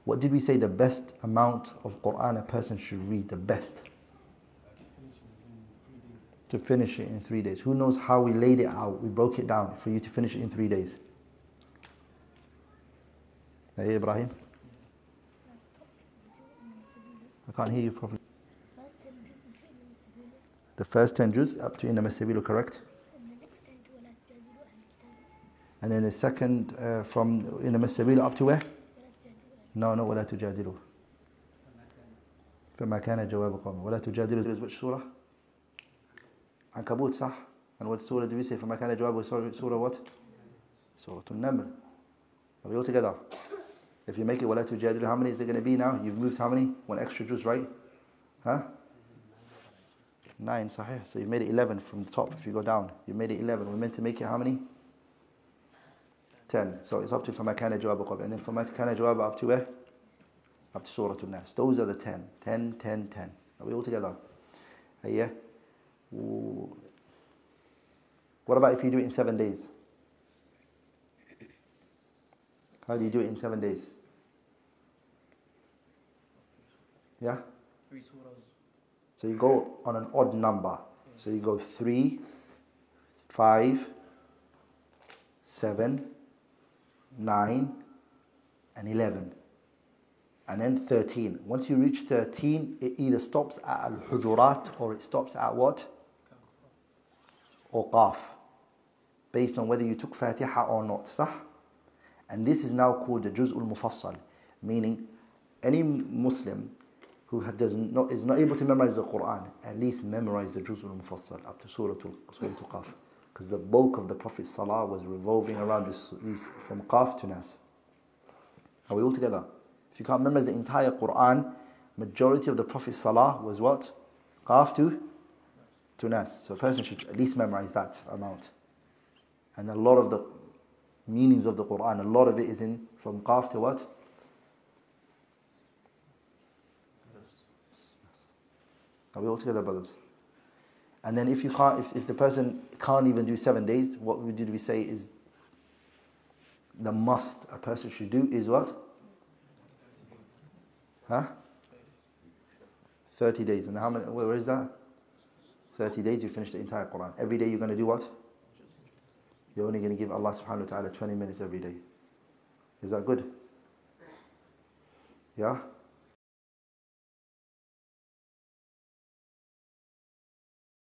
What did we say the best amount of Quran a person should read? The best? To finish it in 3 days. Who knows how we laid it out? We broke it down for you to finish it in 3 days. Hey, Ibrahim? I can't hear you properly. The first 10 juz up to إنما السبيل, correct? And then the second from إنما السبيل up to where? No, ولا تجادلوا. فما كان جواب قومه. ولا تجادلوا is which surah? عنكبوت, صح? And what surah do we say? فما كان جواب surah what? Surah An-Naml. Are we all together? If you make it ولا تجادلوا, how many is it going to be now? You've moved how many? One extra juz, right? Huh? 9, sahih. So you made it 11 from the top. If you go down, you made it 11. We're meant to make it how many? 10. So it's up to فما كان جواب قومه. And then فما كان جواب up to where? Up to Surah An-Nas. Those are the 10. 10, 10, 10. Are we all together? Yeah. What about if you do it in 7 days? How do you do it in 7 days? Yeah? 3 surahs. So you go on an odd number. So you go 3, 5, 7, 9, and 11. And then 13. Once you reach 13, it either stops at Al-Hujurat or it stops at what? Or Qaf. Based on whether you took Fatiha or not. Sah? And this is now called the 𝗔𝗯𝗱𝗂𝗁. Meaning, any Muslim who is not able to memorize the Quran, at least memorize the 𝗔𝗯𝗱𝗂𝗁 up to Surah Qaf. Because the bulk of the Prophet's salah was revolving around these from Qaf to Nas. Are we all together? If you can't memorize the entire Quran, majority of the Prophet's salah was what? Qaf to Nas. So a person should at least memorize that amount. And a lot of the meanings of the Quran, a lot of it is in from Qaf to what? Are we all together, brothers? And then if you can't, if the person can't even do 7 days, what did we say is the must a person should do is what? Huh? 30 days. And how many? Where is that? 30 days you finish the entire Quran. Every day you're going to do what? You're only going to give Allah subhanahu wa ta'ala 20 minutes every day. Is that good? Yeah?